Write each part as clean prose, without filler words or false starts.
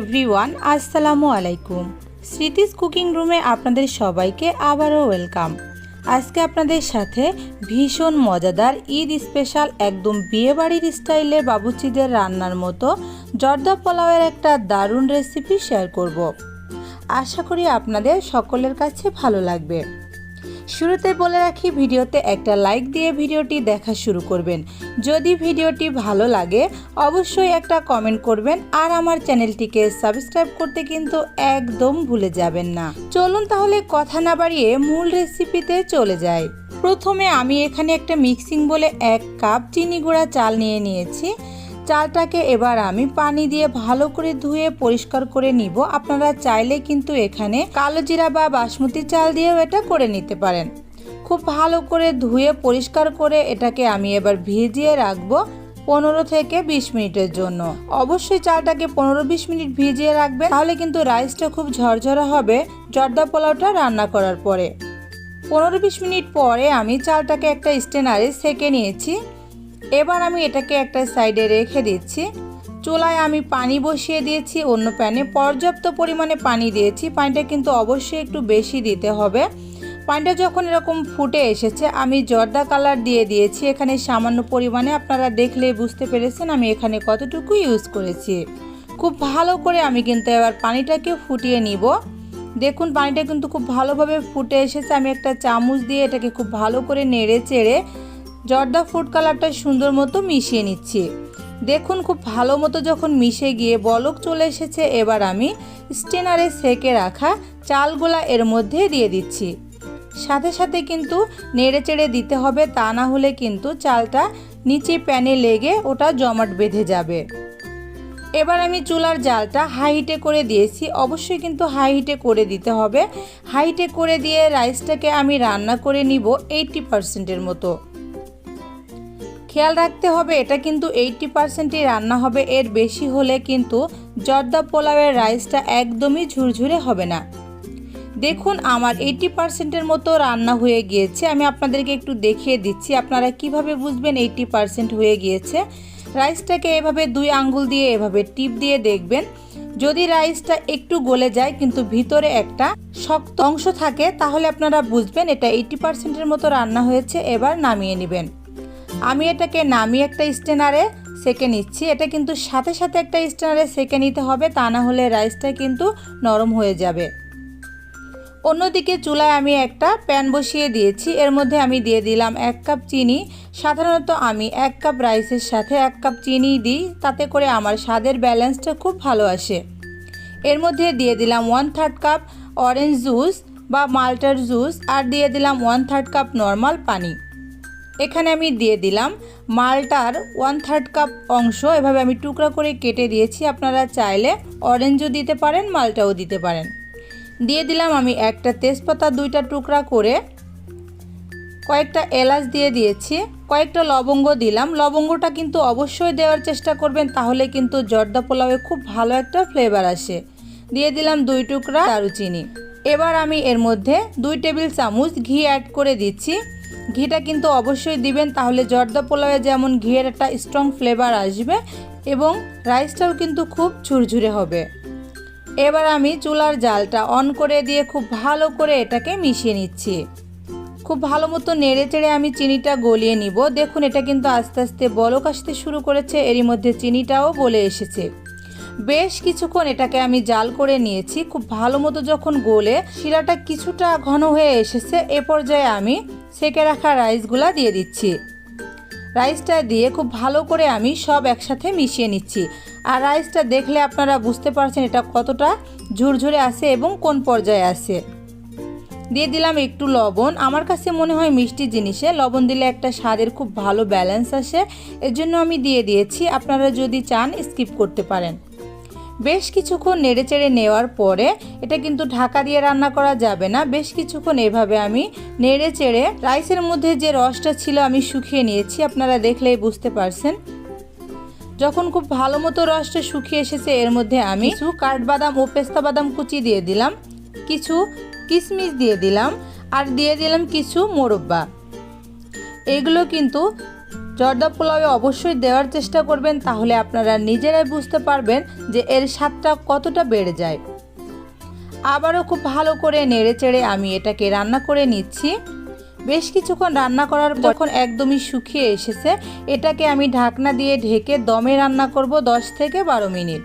Everyone, আসসালামু আলাইকুম। স্মৃতিস cooking রুমে আপনাদের সবাইকে আবারও ওয়েলকাম। আজকে আপনাদের সাথে ভীষণ মজাদার ঈদ স্পেশাল একদম বিয়েবাড়ির স্টাইলে বাবুর্চিদের রান্নার মতো জর্দা পোলাওয়ের একটা দারুণ রেসিপি শেয়ার করব। আশা করি আপনাদের সকলের কাছে ভালো লাগবে। শুরুতে বলে রাখি, ভিডিওতে একটা লাইক দিয়ে ভিডিওটি দেখা শুরু করবেন। যদি ভিডিওটি ভালো লাগে অবশ্যই একটা কমেন্ট করবেন, আর আমার চ্যানেলটিকে সাবস্ক্রাইব করতে কিন্তু একদম ভুলে যাবেন না। চলুন তাহলে কথা না বাড়িয়ে মূল রেসিপিতে চলে যাই। প্রথমে আমি এখানে একটা মিক্সিং বলে 1 কাপ চিনি গুঁড়া চাল নিয়ে নিয়েছি। চালটাকে এবার আমি পানি দিয়ে ভালো করে ধুয়ে পরিষ্কার করে নিব। আপনারা চাইলে কিন্তু এখানে কালো জিরা বা বাসমতি চাল দিয়েও এটা করে নিতে পারেন। খুব ভালো করে ধুয়ে পরিষ্কার করে এটাকে আমি এবার ভিজিয়ে রাখবো 15 থেকে 20 মিনিটের জন্য। অবশ্যই চালটাকে 15-20 মিনিট ভিজিয়ে রাখবেন, তাহলে কিন্তু রাইসটা খুব ঝরঝরা হবে জর্দা পোলাওটা রান্না করার পরে। 15-20 মিনিট পরে আমি চালটাকে একটা স্ট্রেনারে সেঁকে নিয়েছি। এবার আমি এটাকে একটা সাইডে রেখে দিচ্ছি। চুলায় আমি পানি বসিয়ে দিয়েছি, অন্য প্যানে পর্যাপ্ত পরিমাণে পানি দিয়েছি। পানিটা কিন্তু অবশ্যই একটু বেশি দিতে হবে। পানিটা যখন এরকম ফুটে এসেছে আমি জর্দা কালার দিয়ে দিয়েছি এখানে সামান্য পরিমাণে। আপনারা দেখলেই বুঝতে পেরেছেন আমি এখানে কতটুকু ইউজ করেছি। খুব ভালো করে আমি কিন্তু এবার পানিটাকে ফুটিয়ে নিব। দেখুন পানিটা কিন্তু খুব ভালোভাবে ফুটে এসেছে। আমি একটা চামচ দিয়ে এটাকে খুব ভালো করে নেড়ে চেড়ে জর্দা ফুড কালারটা সুন্দর মতো মিশিয়ে নিচ্ছি। দেখুন খুব ভালো মতো যখন মিশে গিয়ে বলক চলে এসেছে, এবার আমি স্ট্রেনারে সেঁকে রাখা চালগুলা এর মধ্যে দিয়ে দিচ্ছি। সাথে সাথে কিন্তু নেড়ে চেড়ে দিতে হবে, তা না হলে কিন্তু চালটা নিচে প্যানে লেগে ওটা জমাট বেঁধে যাবে। এবার আমি চুলার জালটা হাই হিটে করে দিয়েছি। অবশ্যই কিন্তু হাই হিটে করে দিতে হবে। হাই হিটে করে দিয়ে রাইসটাকে আমি রান্না করে নিব 80%-এর মতো। খেয়াল রাখতে হবে এটা কিন্তু 80%ই রান্না হবে, এর বেশি হলে কিন্তু জর্দা পোলাওয়ের রাইসটা একদমই ঝুরঝুরে হবে না। দেখুন আমার 80%-এর মতো রান্না হয়ে গিয়েছে। আমি আপনাদেরকে একটু দেখিয়ে দিচ্ছি আপনারা কিভাবে বুঝবেন 80% হয়ে গিয়েছে। রাইসটাকে এভাবে 2 আঙ্গুল দিয়ে এভাবে টিপ দিয়ে দেখবেন। যদি রাইসটা একটু গলে যায় কিন্তু ভিতরে একটা শক্ত অংশ থাকে, তাহলে আপনারা বুঝবেন এটা 80%-এর মতো রান্না হয়েছে। এবার নামিয়ে নেবেন। আমি এটাকে নামিয়ে একটা স্ট্রেনারে সেঁকে নিচ্ছি। এটা কিন্তু সাথে সাথে একটা স্ট্রেনারে সেঁকে নিতে হবে, তা না হলে রাইসটা কিন্তু নরম হয়ে যাবে। অন্যদিকে চুলায় আমি একটা প্যান বসিয়ে দিয়েছি। এর মধ্যে আমি দিয়ে দিলাম 1 কাপ চিনি। সাধারণত আমি 1 কাপ রাইসের সাথে 1 কাপ চিনি দিই, তাতে করে আমার স্বাদের ব্যালেন্সটা খুব ভালো আসে। এর মধ্যে দিয়ে দিলাম 1/3 কাপ অরেঞ্জ জুস বা মাল্টার জুস, আর দিয়ে দিলাম 1/3 কাপ নর্মাল পানি। এখানে আমি দিয়ে দিলাম মালটার 1/3 কাপ অংশ, এভাবে আমি টুকরা করে কেটে দিয়েছি। আপনারা চাইলে অরেঞ্জও দিতে পারেন, মালটাও দিতে পারেন। দিয়ে দিলাম আমি একটা তেজপাতা 2টা টুকরা করে, কয়েকটা এলাচ দিয়ে দিয়েছি, কয়েকটা লবঙ্গ দিলাম। লবঙ্গটা কিন্তু অবশ্যই দেওয়ার চেষ্টা করবেন, তাহলে কিন্তু জর্দা পোলাওয়ে খুব ভালো একটা ফ্লেভার আসে। দিয়ে দিলাম 2 টুকরা দারুচিনি। এবার আমি এর মধ্যে 2 টেবিল চামচ ঘি অ্যাড করে দিচ্ছি। ঘিটা কিন্তু অবশ্যই দিবেন, তাহলে জর্দা পোলাওয়ে যেমন ঘিয়ের একটা স্ট্রং ফ্লেভার আসবে এবং রাইসটাও কিন্তু খুব ঝুরঝুরে হবে। এবার আমি চুলার জালটা অন করে দিয়ে খুব ভালো করে এটাকে মিশিয়ে নিচ্ছি। খুব ভালো মতো নেড়ে চেড়ে আমি চিনিটা গলিয়ে নিব। দেখুন এটা কিন্তু আস্তে আস্তে বলক আসতে শুরু করেছে, এরই মধ্যে চিনিটাও গলে এসেছে। বেশ কিছুক্ষণ এটাকে আমি জাল করে নিয়েছি। খুব ভালো মতো যখন গলে শিরাটা কিছুটা ঘন হয়ে এসেছে, এ পর্যায়ে আমি সেঁকে রাখা রাইসগুলা দিয়ে দিচ্ছি। রাইসটা দিয়ে খুব ভালো করে আমি সব একসাথে মিশিয়ে নিচ্ছি। আর রাইসটা দেখলে আপনারা বুঝতে পারছেন এটা কতটা ঝুরঝুরে আছে এবং কোন পর্যায়ে আছে। দিয়ে দিলাম একটু লবণ। আমার কাছে মনে হয় মিষ্টি জিনিসে লবণ দিলে একটা স্বাদের খুব ভালো ব্যালেন্স আসে, এর জন্য আমি দিয়ে দিয়েছি। আপনারা যদি চান স্কিপ করতে পারেন। বেশ কিছুক্ষণ নেড়ে চেড়ে নেওয়ার পরে এটা কিন্তু ঢাকা দিয়ে রান্না করা যাবে না। বেশ কিছুক্ষণ এভাবে আমি নেড়ে চেড়ে রাইসের মধ্যে যে রসটা ছিল আমি শুকিয়ে নিয়েছি। আপনারা দেখলেই বুঝতে পারছেন। যখন খুব ভালো মতো রসটা শুকিয়ে এসেছে, এর মধ্যে আমি কিছু কাঠবাদাম ও পেস্তা বাদাম কুচি দিয়ে দিলাম, কিছু কিশমিশ দিয়ে দিলাম, আর দিয়ে দিলাম কিছু মোরব্বা। এগুলো কিন্তু জর্দা পোলাওয়ে অবশ্যই দেওয়ার চেষ্টা করবেন, তাহলে আপনারা নিজেরাই বুঝতে পারবেন যে এর স্বাদটা কতটা বেড়ে যায়। আবারও খুব ভালো করে নেড়েচেড়ে আমি এটাকে রান্না করে নিচ্ছি। বেশ কিছুক্ষণ রান্না করার পর যখন একদমই শুকিয়ে এসেছে, এটাকে আমি ঢাকনা দিয়ে ঢেকে দমে রান্না করব 10 থেকে 12 মিনিট।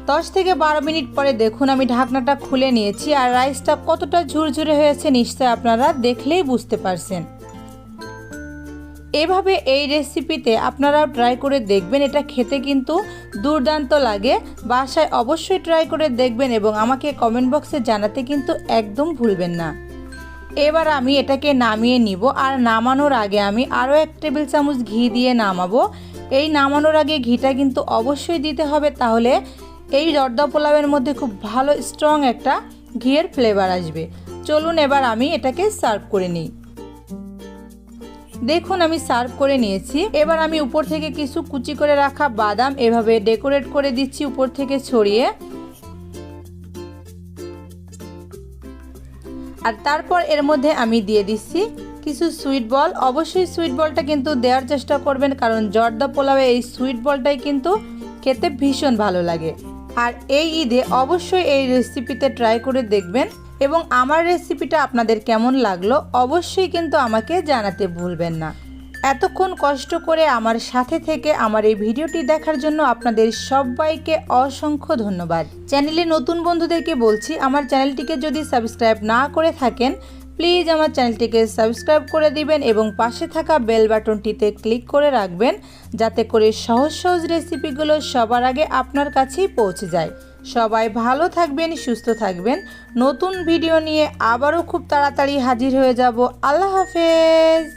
10 থেকে 12 মিনিট পরে দেখুন আমি ঢাকনাটা খুলে নিয়েছি, আর রাইসটা কতটা ঝুরঝুরে হয়েছে নিশ্চয় আপনারা দেখলেই বুঝতে পারছেন। এভাবে এই রেসিপিতে আপনারাও ট্রাই করে দেখবেন, এটা খেতে কিন্তু দুর্দান্ত লাগে। বাসায় অবশ্যই ট্রাই করে দেখবেন এবং আমাকে কমেন্ট বক্সে জানাতে কিন্তু একদম ভুলবেন না। এবার আমি এটাকে নামিয়ে নিব, আর নামানোর আগে আমি আরও 1 টেবিল চামচ ঘি দিয়ে নামাবো। এই নামানোর আগে ঘিটা কিন্তু অবশ্যই দিতে হবে, তাহলে এই জর্দা পোলাওয়ের মধ্যে খুব ভালো স্ট্রং একটা ঘিয়ের ফ্লেভার আসবে। চলুন এবার আমি এটাকে সার্ভ করে নিই। দেখুন আমি সার্ভ করে নিয়েছি। এবার আমি উপর থেকে কিছু কুচি করে রাখা বাদাম এভাবে ডেকোরেট করে দিচ্ছি উপর থেকে ছড়িয়ে। আর তারপর এর মধ্যে আমি দিয়ে দিচ্ছি কিছু সুইট বল। অবশ্যই সুইট বলটা কিন্তু দেওয়ার চেষ্টা করবেন, কারণ জর্দা পোলাওয়ে এই সুইট বলটাই কিন্তু খেতে ভীষণ ভালো লাগে। আর এই ঈদে অবশ্যই এই রেসিপিতে ট্রাই করে দেখবেন, এবং আমার রেসিপিটা আপনাদের কেমন লাগলো অবশ্যই কিন্তু আমাকে জানাতে ভুলবেন না। এতক্ষণ কষ্ট করে আমার সাথে থেকে আমার এই ভিডিওটি দেখার জন্য আপনাদের সবাইকে অসংখ্য ধন্যবাদ। চ্যানেলে নতুন বন্ধুদেরকে বলছি, আমার চ্যানেলটিকে যদি সাবস্ক্রাইব না করে থাকেন প্লিজ আমার চ্যানেলটিকে সাবস্ক্রাইব করে দিবেন এবং পাশে থাকা বেল বাটনটিতে ক্লিক করে রাখবেন, যাতে করে সহজ সহজ রেসিপিগুলো সবার আগে আপনার কাছেই পৌঁছে যায়। সবাই ভালো থাকবেন, সুস্থ থাকবেন। নতুন ভিডিও নিয়ে আবারও খুব তাড়াতাড়ি হাজির হয়ে যাব। আল্লাহ হাফেজ।